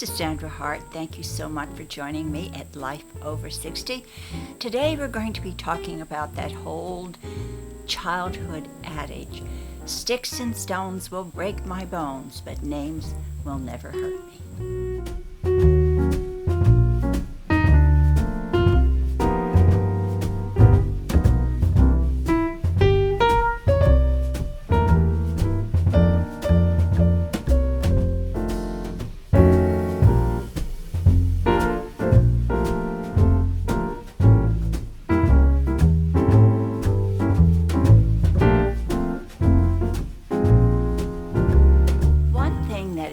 This is Sandra Hart. Thank you so much for joining me at Life Over 60. Today we're going to be talking about that old childhood adage, sticks and stones will break my bones, but names will never hurt me.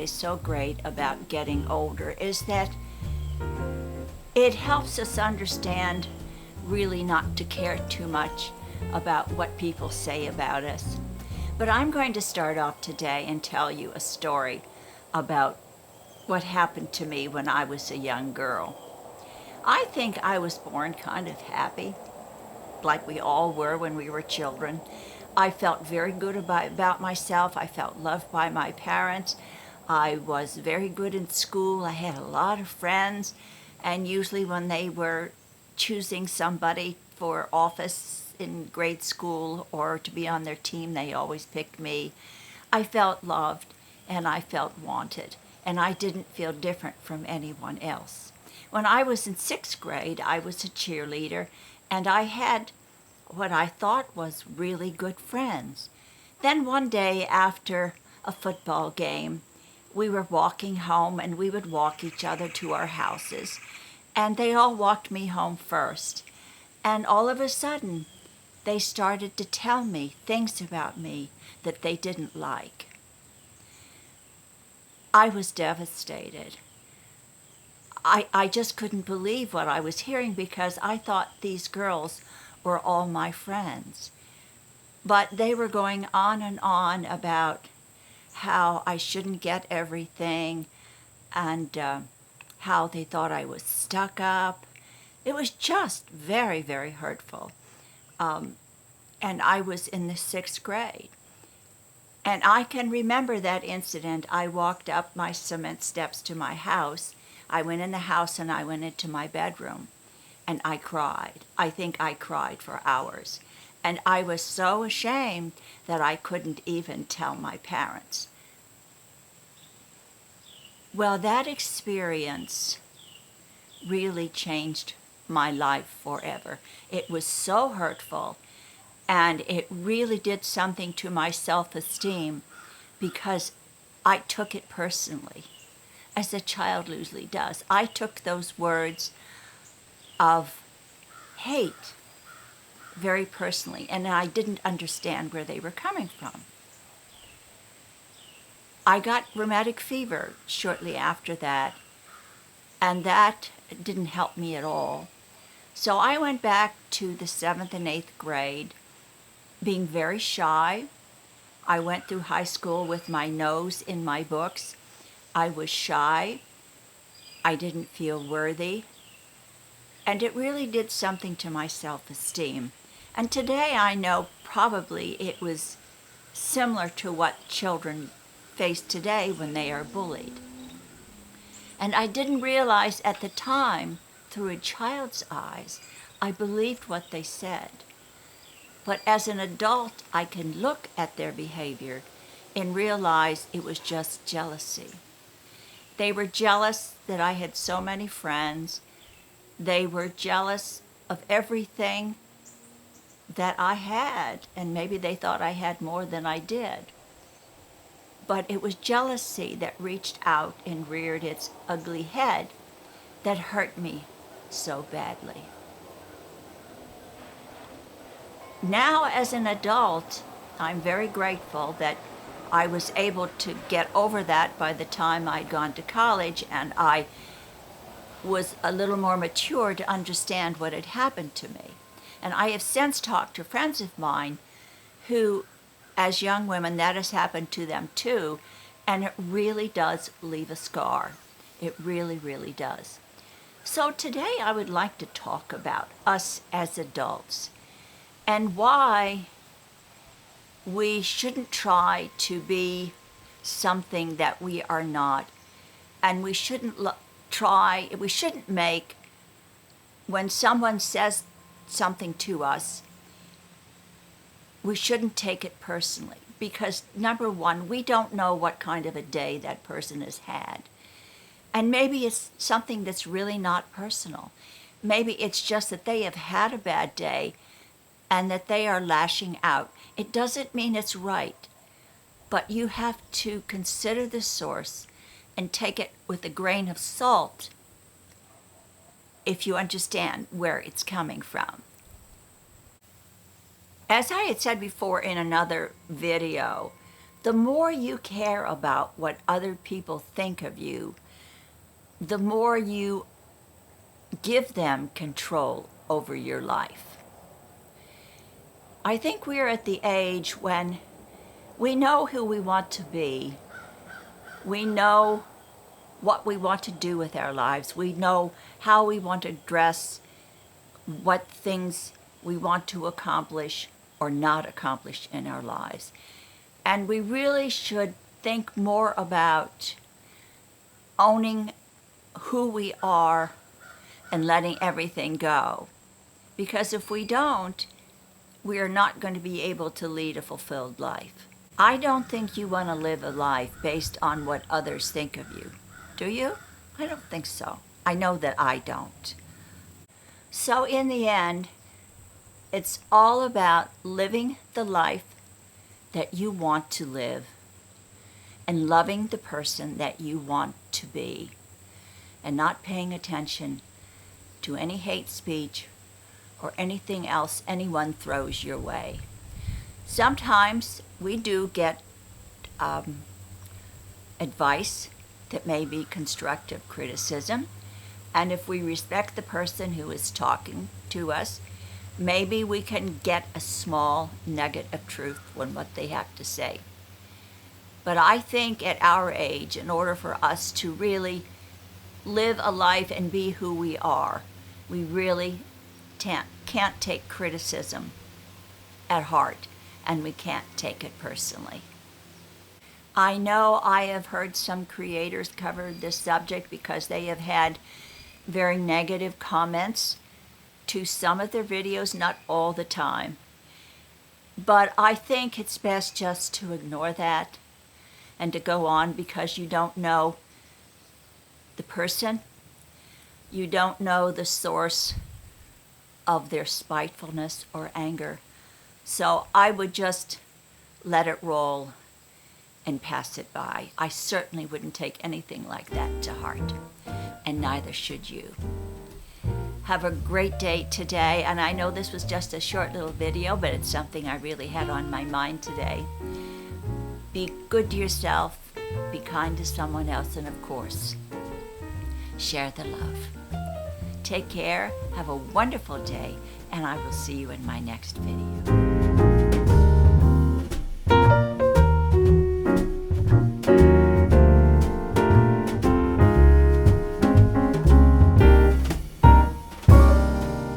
So great about getting older is that it helps us understand really not to care too much about what people say about us. But I'm going to start off today and tell you a story about what happened to me when I was a young girl. I think I was born kind of happy, like we all were when we were children. I felt very good about myself. I felt loved by my parents. I was very good in school. I had a lot of friends, and usually when they were choosing somebody for office in grade school or to be on their team, they always picked me. I felt loved and I felt wanted, and I didn't feel different from anyone else. When I was in 6th grade, I was a cheerleader, and I had what I thought was really good friends. Then one day after a football game, we were walking home, and we would walk each other to our houses, and they all walked me home first. And all of a sudden, they started to tell me things about me that they didn't like. I was devastated. I just couldn't believe what I was hearing because I thought these girls were all my friends. But they were going on and on about how I shouldn't get everything, and how they thought I was stuck up. It was just very, very hurtful. And I was in the 6th grade. And I can remember that incident. I walked up my cement steps to my house. I went in the house and I went into my bedroom. And I cried. I think I cried for hours. And I was so ashamed that I couldn't even tell my parents. Well, that experience really changed my life forever. It was so hurtful, and it really did something to my self-esteem because I took it personally, as a child usually does. I took those words of hate very personally, and I didn't understand where they were coming from. I got rheumatic fever shortly after that, and that didn't help me at all. So I went back to the 7th and 8th grade, being very shy. I went through high school with my nose in my books. I was shy. I didn't feel worthy. And it really did something to my self-esteem. And today I know probably it was similar to what children face today when they are bullied. And I didn't realize at the time, through a child's eyes, I believed what they said. But as an adult, I can look at their behavior and realize it was just jealousy. They were jealous that I had so many friends. They were jealous of everything that I had, and maybe they thought I had more than I did. But it was jealousy that reached out and reared its ugly head that hurt me so badly. Now, as an adult, I'm very grateful that I was able to get over that by the time I'd gone to college, and I was a little more mature to understand what had happened to me. And I have since talked to friends of mine who, as young women, that has happened to them too, and it really does leave a scar. It really, really does. So today I would like to talk about us as adults and why we shouldn't try to be something that we are not, And we shouldn't we shouldn't make, when someone says something to us, we shouldn't take it personally. Because number one, we don't know what kind of a day that person has had. And maybe it's something that's really not personal. Maybe it's just that they have had a bad day and that they are lashing out. It doesn't mean it's right, but you have to consider the source and take it with a grain of salt if you understand where it's coming from. As I had said before in another video, the more you care about what other people think of you, the more you give them control over your life. I think we're at the age when we know who we want to be. We know what we want to do with our lives. We know how we want to dress, what things we want to accomplish or not accomplish in our lives. And we really should think more about owning who we are and letting everything go. Because if we don't, we are not going to be able to lead a fulfilled life. I don't think you want to live a life based on what others think of you. Do you? I don't think so. I know that I don't. So in the end, it's all about living the life that you want to live and loving the person that you want to be and not paying attention to any hate speech or anything else anyone throws your way. Sometimes we do get advice that may be constructive criticism, and if we respect the person who is talking to us, maybe we can get a small nugget of truth from what they have to say. But I think at our age, in order for us to really live a life and be who we are, we really can't take criticism at heart, and we can't take it personally. I know I have heard some creators cover this subject because they have had very negative comments to some of their videos, not all the time. But I think it's best just to ignore that and to go on, because you don't know the person. You don't know the source of their spitefulness or anger. So I would just let it roll and pass it by. I certainly wouldn't take anything like that to heart, and neither should you. Have a great day today, and I know this was just a short little video, but it's something I really had on my mind today. Be good to yourself, be kind to someone else, and of course, share the love. Take care, have a wonderful day, and I will see you in my next video.